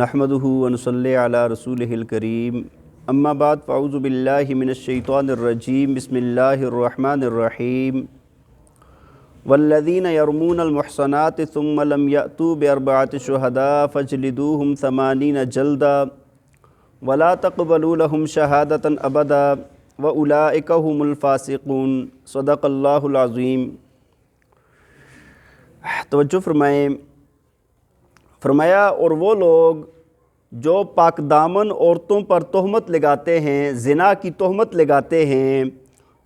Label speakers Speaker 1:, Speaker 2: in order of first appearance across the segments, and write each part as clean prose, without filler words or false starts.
Speaker 1: نحمدہ ونصلی علی رسولہ الکریم اما بعد فاعوذ باللہ من الشیطان الرجیم بسم اللہ الرحمن الرحیم والذین یرمون المحصنات ثم لم یأتوا بأربعة شہداء فاجلدوہم 80 جلدا ولا تقبلوا لهم شہادة ابدا واولئک هم الفاسقون صدق اللہ العظیم۔ توجہ فرمایا اور وہ لوگ جو پاک دامن عورتوں پر تہمت لگاتے ہیں، زنا کی تہمت لگاتے ہیں،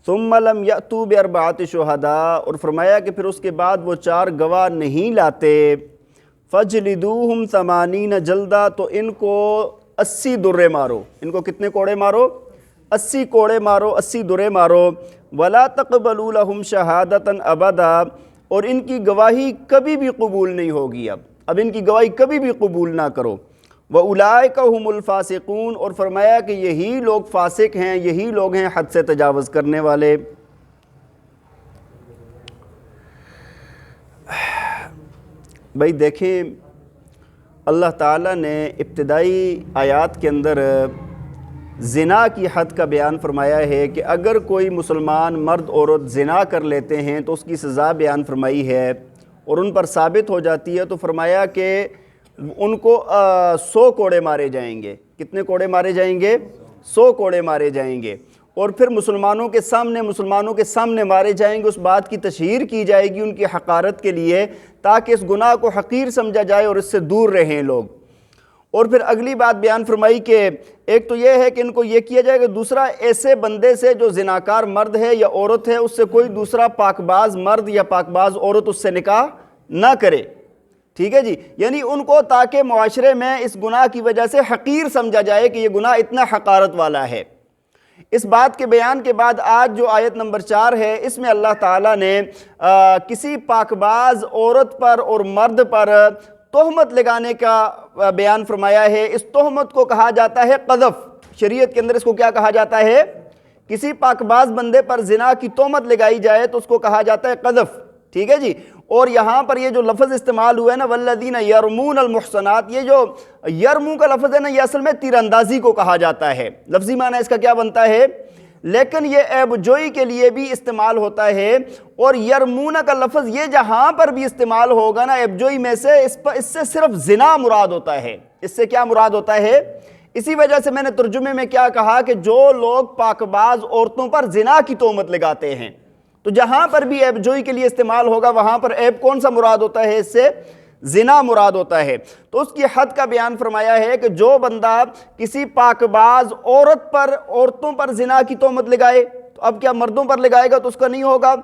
Speaker 1: ثم لم یأتوا بأربعة شہداء، اور فرمایا کہ پھر اس کے بعد وہ 4 گواہ نہیں لاتے، فاجلدوہم 80 جلدا، تو ان کو 80 درے مارو۔ ان کو کتنے کوڑے مارو؟ 80 کوڑے مارو، 80 درے مارو۔ ولا تقبلوا لهم شہادة ابدا، اور ان کی گواہی کبھی بھی قبول نہیں ہوگی۔ اب ان کی گواہی کبھی بھی قبول نہ کرو۔ وَأُولَئِكَ هُمُ الْفَاسِقُونَ، اور فرمایا کہ یہی لوگ فاسق ہیں، یہی لوگ ہیں حد سے تجاوز کرنے والے۔ بھائی دیکھیں، اللہ تعالیٰ نے ابتدائی آیات کے اندر زنا کی حد کا بیان فرمایا ہے کہ اگر کوئی مسلمان مرد عورت زنا کر لیتے ہیں تو اس کی سزا بیان فرمائی ہے، اور ان پر ثابت ہو جاتی ہے تو فرمایا کہ ان کو 100 کوڑے مارے جائیں گے۔ کتنے کوڑے مارے جائیں گے؟ 100 کوڑے مارے جائیں گے، اور پھر مسلمانوں کے سامنے مارے جائیں گے۔ اس بات کی تشہیر کی جائے گی ان کی حقارت کے لیے، تاکہ اس گناہ کو حقیر سمجھا جائے اور اس سے دور رہیں لوگ۔ اور پھر اگلی بات بیان فرمائی کہ ایک تو یہ ہے کہ ان کو یہ کیا جائے گا، دوسرا ایسے بندے سے جو زناکار مرد ہے یا عورت ہے، اس سے کوئی دوسرا پاک باز مرد یا پاک باز عورت اس سے نکاح نہ کرے۔ ٹھیک ہے جی، یعنی ان کو تاکہ معاشرے میں اس گناہ کی وجہ سے حقیر سمجھا جائے کہ یہ گناہ اتنا حقارت والا ہے۔ اس بات کے بیان کے بعد آج جو آیت نمبر 4 ہے، اس میں اللہ تعالیٰ نے کسی پاک باز عورت پر اور مرد پر تہمت لگانے کا بیان فرمایا ہے۔ اس تہمت کو کہا جاتا ہے قذف۔ شریعت کے اندر اس کو کیا کہا جاتا ہے؟ کسی پاک باز بندے پر زنا کی تہمت لگائی جائے تو اس کو کہا جاتا ہے قذف۔ ٹھیک ہے جی، اور یہاں پر یہ جو لفظ استعمال ہوا ہے نا، والذین یرمون المحصنات، یہ جو یرمو کا لفظ ہے نا، یہ اصل میں تیر اندازی کو کہا جاتا ہے۔ لفظی معنی اس کا کیا بنتا ہے؟ لیکن یہ عیب جوئی کے لیے بھی استعمال ہوتا ہے، اور یرمون کا لفظ یہ جہاں پر بھی استعمال ہوگا نا عیب جوئی میں سے، اس سے صرف زنا مراد ہوتا ہے۔ اس سے کیا مراد ہوتا ہے؟ اسی وجہ سے میں نے ترجمے میں کیا کہا کہ جو لوگ پاک باز عورتوں پر زنا کی تہمت لگاتے ہیں، تو جہاں پر بھی عیب جوئی کے لیے استعمال ہوگا وہاں پر عیب کون سا مراد ہوتا ہے؟ اس سے زنا مراد ہوتا ہے۔ تو اس کی حد کا بیان فرمایا ہے کہ جو بندہ کسی پاک باز عورتوں پر زنا کی تہمت لگائے، تو اب کیا مردوں پر لگائے گا تو اس کا نہیں ہوگا؟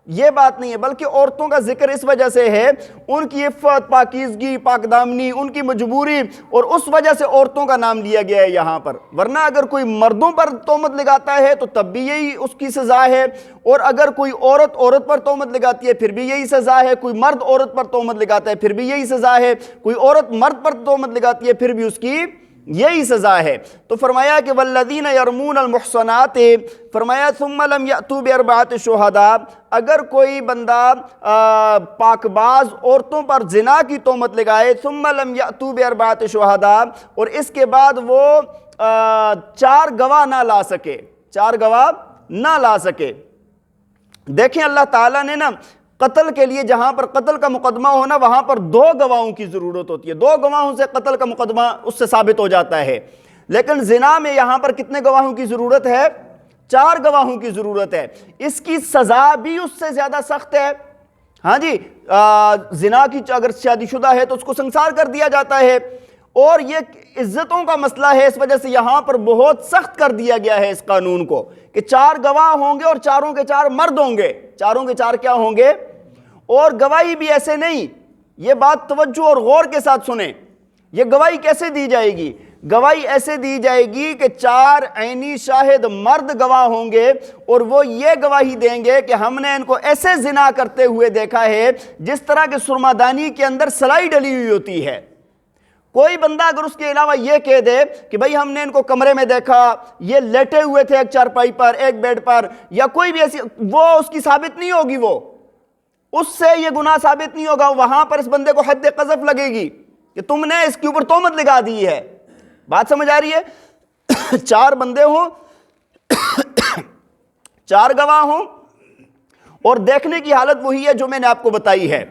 Speaker 1: یہ بات نہیں ہے، بلکہ عورتوں کا ذکر اس وجہ سے ہے، ان کی عفت، پاکیزگی، پاک دامنی، ان کی مجبوری، اور اس وجہ سے عورتوں کا نام لیا گیا ہے یہاں پر۔ ورنہ اگر کوئی مردوں پر تہمت لگاتا ہے تو تب بھی یہی اس کی سزا ہے، اور اگر کوئی عورت پر تہمت لگاتی ہے پھر بھی یہی سزا ہے، کوئی مرد عورت پر تہمت لگاتا ہے پھر بھی یہی سزا ہے، کوئی عورت مرد پر تہمت لگاتی ہے پھر بھی اس کی یہی سزا ہے۔ تو فرمایا کہ والذین یرمون المحصنات، فرمایا ثم لم یأتوا بأربعة شہداء، اگر کوئی بندہ پاک باز عورتوں پر زنا کی تہمت لگائے، ثم لم یأتوا بأربعة شہداء، اور اس کے بعد وہ 4 گواہ نہ لا سکے، 4 گواہ نہ لا سکے۔ دیکھیں اللہ تعالیٰ نے نا قتل کے لیے جہاں پر قتل کا مقدمہ ہونا وہاں پر 2 گواہوں کی ضرورت ہوتی ہے، 2 گواہوں سے قتل کا مقدمہ اس سے ثابت ہو جاتا ہے، لیکن زنا میں یہاں پر کتنے گواہوں کی ضرورت ہے؟ 4 گواہوں کی ضرورت ہے۔ اس کی سزا بھی اس سے زیادہ سخت ہے۔ ہاں جی، زنا کی اگر شادی شدہ ہے تو اس کو سنسار کر دیا جاتا ہے، اور یہ عزتوں کا مسئلہ ہے، اس وجہ سے یہاں پر بہت سخت کر دیا گیا ہے اس قانون کو کہ 4 گواہ ہوں گے اور 4 کے 4 مرد ہوں گے۔ 4 کے 4 کیا ہوں گے؟ اور گواہی بھی ایسے نہیں، یہ بات توجہ اور غور کے ساتھ سنیں، یہ گواہی کیسے دی جائے گی؟ گواہی ایسے دی جائے گی کہ 4 عینی شاہد مرد گواہ ہوں گے، اور وہ یہ گواہی دیں گے کہ ہم نے ان کو ایسے زنا کرتے ہوئے دیکھا ہے جس طرح کہ سرمادانی کے اندر سلائی ڈلی ہوئی ہوتی ہے۔ کوئی بندہ اگر اس کے علاوہ یہ کہہ دے کہ بھئی ہم نے ان کو کمرے میں دیکھا، یہ لیٹے ہوئے تھے ایک چارپائی پر، ایک بیڈ پر، یا کوئی بھی ایسی، وہ اس کی ثابت نہیں ہوگی، وہ اس سے یہ گناہ ثابت نہیں ہوگا، وہاں پر اس بندے کو حد قذف لگے گی۔ کہ تم نے اس کے اوپر تہمت لگا دی ہے۔ بات سمجھ آ رہی ہے؟ 4 بندے ہوں، 4 گواہ ہوں، اور دیکھنے کی حالت وہی ہے جو میں نے آپ کو بتائی ہے۔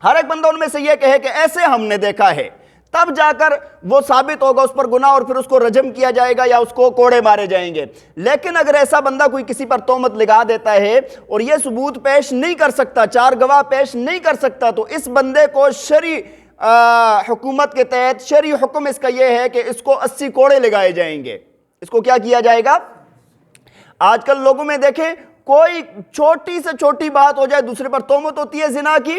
Speaker 1: ہر ایک بندہ ان میں سے یہ کہے کہ ایسے ہم نے دیکھا ہے، تب جا کر وہ ثابت ہوگا اس پر گناہ، اور پھر اس کو رجم کیا جائے گا یا اس کو کوڑے مارے جائیں گے۔ لیکن اگر ایسا بندہ کوئی کسی پر تہمت لگا دیتا ہے اور یہ ثبوت پیش نہیں کر سکتا، 4 گواہ پیش نہیں کر سکتا، تو اس بندے کو شرعی حکومت کے تحت شرعی حکم اس کا یہ ہے کہ اس کو 80 کوڑے لگائے جائیں گے۔ اس کو کیا کیا جائے گا؟ آج کل لوگوں میں دیکھیں، کوئی چھوٹی سے چھوٹی بات ہو جائے دوسرے پر تہمت ہوتی ہے زنا کی۔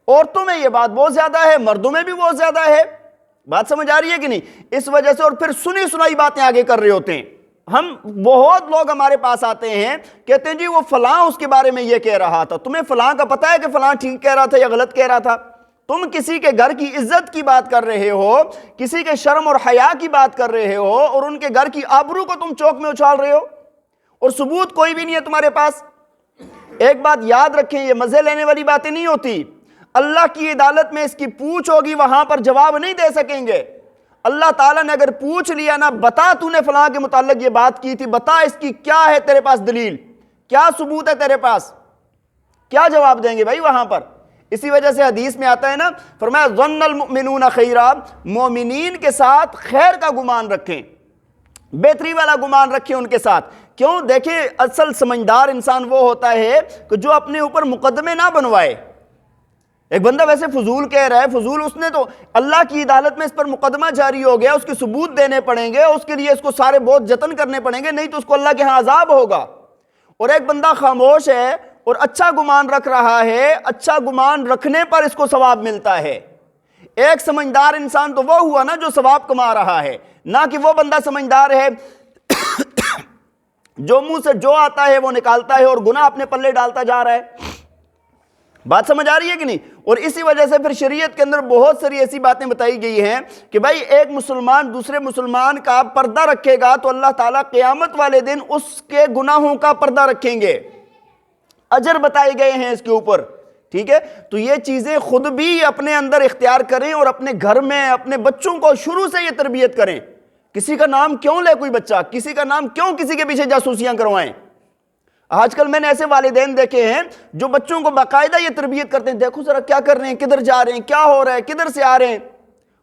Speaker 1: عورتوں میں یہ بات بہت زیادہ ہے، مردوں میں بھی بہت زیادہ ہے۔ بات سمجھ آ رہی ہے کہ نہیں؟ اس وجہ سے، اور پھر سنی سنائی باتیں آگے کر رہے ہوتے ہیں۔ ہم بہت لوگ ہمارے پاس آتے ہیں، کہتے ہیں جی وہ فلاں اس کے بارے میں یہ کہہ رہا تھا، تمہیں فلاں کا پتہ ہے کہ فلاں ٹھیک کہہ رہا تھا یا غلط کہہ رہا تھا؟ تم کسی کے گھر کی عزت کی بات کر رہے ہو، کسی کے شرم اور حیا کی بات کر رہے ہو، اور ان کے گھر کی آبرو کو تم چوک میں اچھال رہے ہو، اور ثبوت کوئی بھی نہیں ہے تمہارے پاس۔ ایک بات یاد رکھیں، یہ مزے لینے والی باتیں نہیں ہوتی۔ اللہ کی عدالت میں اس کی پوچھ ہوگی، وہاں پر جواب نہیں دے سکیں گے۔ اللہ تعالیٰ نے اگر پوچھ لیا نا، بتا تو نے فلاں کے متعلق یہ بات کی تھی، بتا اس کی کیا ہے تیرے پاس دلیل، کیا ثبوت ہے تیرے پاس، کیا جواب دیں گے بھائی وہاں پر؟ اسی وجہ سے حدیث میں آتا ہے نا، فرمایا ظن المؤمنون خیرا، مومنین کے ساتھ خیر کا گمان رکھیں، بہتری والا گمان رکھیں ان کے ساتھ۔ کیوں؟ دیکھیں، اصل سمجھدار انسان وہ ہوتا ہے کہ جو اپنے اوپر مقدمے نہ بنوائے۔ ایک بندہ ویسے فضول کہہ رہا ہے، فضول، اس نے تو اللہ کی عدالت میں اس پر مقدمہ جاری ہو گیا، اس کے ثبوت دینے پڑیں گے، اس کے لیے اس کو سارے بہت جتن کرنے پڑیں گے، نہیں تو اس کو اللہ کے ہاں عذاب ہوگا۔ اور ایک بندہ خاموش ہے اور اچھا گمان رکھ رہا ہے، اچھا گمان رکھنے پر اس کو ثواب ملتا ہے۔ ایک سمجھدار انسان تو وہ ہوا نا جو ثواب کما رہا ہے، نہ کہ وہ بندہ سمجھدار ہے جو منہ سے جو آتا ہے وہ نکالتا ہے اور گناہ اپنے پلے ڈالتا جا رہا ہے۔ بات سمجھ آ رہی ہے کہ نہیں؟ اور اسی وجہ سے پھر شریعت کے اندر بہت ساری ایسی باتیں بتائی گئی ہیں کہ بھائی ایک مسلمان دوسرے مسلمان کا پردہ رکھے گا تو اللہ تعالیٰ قیامت والے دن اس کے گناہوں کا پردہ رکھیں گے، اجر بتائے گئے ہیں اس کے اوپر۔ ٹھیک ہے؟ تو یہ چیزیں خود بھی اپنے اندر اختیار کریں، اور اپنے گھر میں اپنے بچوں کو شروع سے یہ تربیت کریں۔ کسی کا نام کیوں لے کوئی بچہ، کسی کا نام کیوں کسی کے پیچھے جاسوسیاں کروائیں؟ آج کل میں نے ایسے والدین دیکھے ہیں جو بچوں کو باقاعدہ یہ تربیت کرتے ہیں، دیکھو ذرا کیا کر رہے ہیں، کدھر جا رہے ہیں، کیا ہو رہا ہے، کدھر سے آ رہے ہیں۔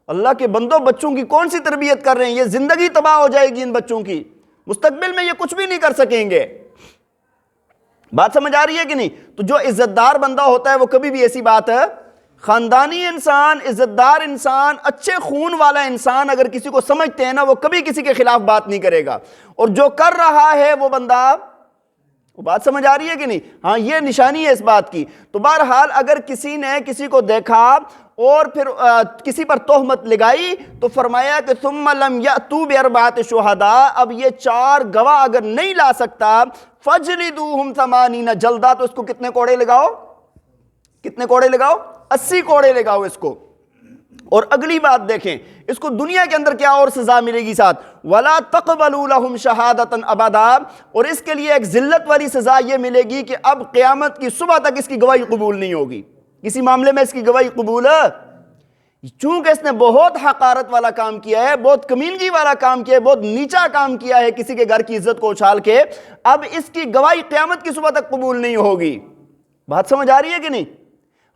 Speaker 1: اللہ کے بندوں، بچوں کی کون سی تربیت کر رہے ہیں؟ یہ زندگی تباہ ہو جائے گی ان بچوں کی، مستقبل میں یہ کچھ بھی نہیں کر سکیں گے۔ بات سمجھ آ رہی ہے کہ نہیں؟ تو جو عزت دار بندہ ہوتا ہے وہ کبھی بھی ایسی بات ہے، خاندانی انسان، عزت دار انسان، اچھے خون والا انسان اگر کسی کو سمجھتے ہیں نا، وہ کبھی کسی کے خلاف بات نہیں کرے گا۔ اور جو کر رہا ہے وہ بندہ، وہ بات سمجھ آ رہی ہے کہ نہیں؟ ہاں، یہ نشانی ہے اس بات کی۔ تو بہرحال اگر کسی نے کسی کو دیکھا اور پھر کسی پر تہمت لگائی تو فرمایا کہ ثم لم یأتوا بأربعۃ شہداء، اب یہ 4 گواہ اگر نہیں لا سکتا، فجلدوہم 80 جلدہ، تو اس کو کتنے کوڑے لگاؤ؟ کتنے کوڑے لگاؤ؟ 80 کوڑے لگاؤ اس کو۔ اور اگلی بات دیکھیں، اس کو دنیا کے اندر کیا اور سزا ملے گی ساتھ، وَلَا تَقْبَلُوا لَهُمْ شَهَادَةً أَبَدًا، اور اس کے لیے ایک ذلت والی سزا یہ ملے گی کہ اب قیامت کی صبح تک اس کی گواہی قبول نہیں ہوگی، کسی معاملے میں اس کی گواہی قبول ہے، چونکہ اس نے بہت حقارت والا کام کیا ہے، بہت کمینگی والا کام کیا ہے، بہت نیچا کام کیا ہے کسی کے گھر کی عزت کو اچھال کے، اب اس کی گواہی قیامت کی صبح تک قبول نہیں ہوگی۔ بات سمجھ آ رہی ہے کہ نہیں؟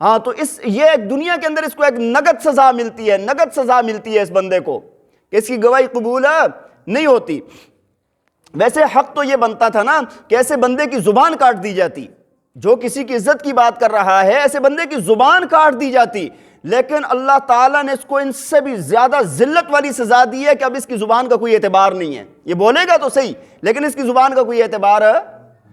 Speaker 1: ہاں، تو یہ ایک دنیا کے اندر اس کو ایک نقد سزا ملتی ہے، نقد سزا ملتی ہے اس بندے کو کہ اس کی گواہی قبول نہیں ہوتی۔ ویسے حق تو یہ بنتا تھا نا کہ ایسے بندے کی زبان کاٹ دی جاتی، جو کسی کی عزت کی بات کر رہا ہے ایسے بندے کی زبان کاٹ دی جاتی، لیکن اللہ تعالیٰ نے اس کو ان سے بھی زیادہ ذلت والی سزا دی ہے کہ اب اس کی زبان کا کوئی اعتبار نہیں ہے، یہ بولے گا تو صحیح لیکن اس کی زبان کا کوئی اعتبار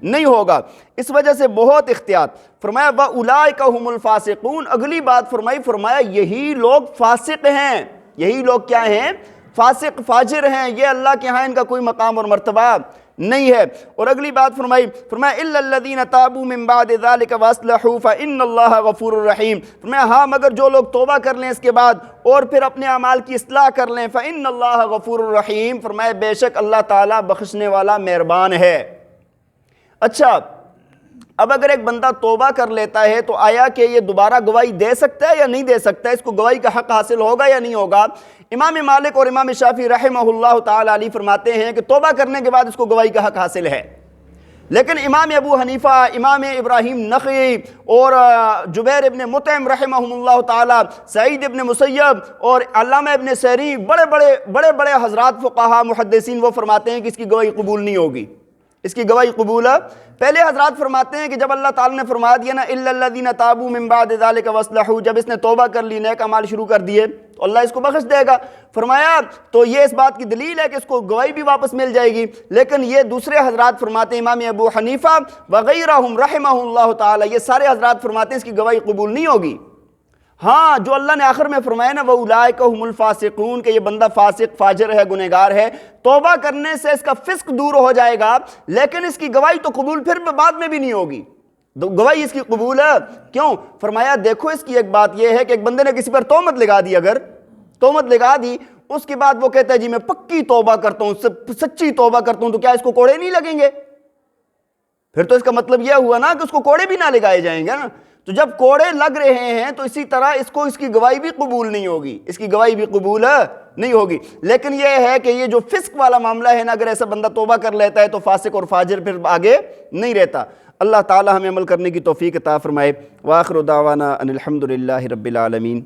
Speaker 1: نہیں ہوگا۔ اس وجہ سے بہت احتیاط۔ فرمایا وَأُولَئِكَ هُمُ الْفَاسِقُونَ، اگلی بات فرمایا یہی لوگ فاسق ہیں، یہی لوگ کیا ہیں؟ فاسق، فاجر ہیں، یہ اللہ کے ہاں ان کا کوئی مقام اور مرتبہ نہیں ہے۔ اور اگلی بات فرمایا إِلَّا الَّذِينَ تَابُوا مِن بَعْدِ ذَلِكَ وَأَصْلَحُوا فَإِنَّ اللَّهَ غَفُورٌ رَحِيمٌ، فرمایا ہاں مگر جو لوگ توبہ کر لیں اس کے بعد اور پھر اپنے اعمال کی اصلاح کر لیں، فَإِنَّ اللَّهَ غَفُورٌ رَحِيمٌ، فرمایا بے شک اللہ تعالیٰ بخشنے والا مہربان ہے۔ اچھا، اب اگر ایک بندہ توبہ کر لیتا ہے تو آیا کہ یہ دوبارہ گواہی دے سکتا ہے یا نہیں دے سکتا ہے، اس کو گواہی کا حق حاصل ہوگا یا نہیں ہوگا؟ امام مالک اور امام شافعی رحمہ اللہ تعالی علیہ فرماتے ہیں کہ توبہ کرنے کے بعد اس کو گواہی کا حق حاصل ہے، لیکن امام ابو حنیفہ، امام ابراہیم نخعی اور جبیر ابن مطعم رحمہم اللہ تعالی، سعید ابن مسیب اور علامہ ابن سیری، بڑے بڑے حضرات فقہاء محدثین، وہ فرماتے ہیں کہ اس کی گواہی قبول نہیں ہوگی، اس کی گواہی قبول ہے۔ پہلے حضرات فرماتے ہیں کہ جب اللہ تعالیٰ نے فرما دیا نا الا الذین تابوا من بعد ذلک واصلحوا، جب اس نے توبہ کر لی، نیک اعمال شروع کر دیے تو اللہ اس کو بخش دے گا۔ فرمایا تو یہ اس بات کی دلیل ہے کہ اس کو گواہی بھی واپس مل جائے گی، لیکن یہ دوسرے حضرات فرماتے ہیں، امام ابو حنیفہ وغیرہم رحمہ اللہ تعالی، یہ سارے حضرات فرماتے ہیں اس کی گواہی قبول نہیں ہوگی۔ ہاں جو اللہ نے آخر میں فرمایا نا وَأُولَٰئِكَ هُمُ الْفَاسِقُونَ، کہ یہ بندہ فاسق فاجر ہے، گنہگار ہے، توبہ کرنے سے اس کا فسق دور ہو جائے گا، لیکن اس کی گواہی تو قبول پھر بعد میں بھی نہیں ہوگی، گواہی اس کی قبول ہے۔ کیوں؟ فرمایا دیکھو اس کی ایک بات یہ ہے کہ ایک بندے نے کسی پر تہمت لگا دی، اگر تہمت لگا دی، اس کے بعد وہ کہتا ہے جی میں پکی توبہ کرتا ہوں، سچی توبہ کرتا ہوں، تو کیا اس کو کوڑے نہیں لگیں گے؟ پھر تو اس کا مطلب یہ ہوا نا کہ اس کو کوڑے بھی نہ لگائے جائیں گے نا۔ تو جب کوڑے لگ رہے ہیں تو اسی طرح اس کی گواہی بھی قبول نہیں ہوگی، اس کی گواہی بھی قبول نہیں ہوگی۔ لیکن یہ ہے کہ یہ جو فسق والا معاملہ ہے نا، اگر ایسا بندہ توبہ کر لیتا ہے تو فاسق اور فاجر پھر آگے نہیں رہتا۔ اللہ تعالی ہمیں عمل کرنے کی توفیق عطا فرمائے۔ وآخر دعوانا ان الحمد للہ رب العالمین۔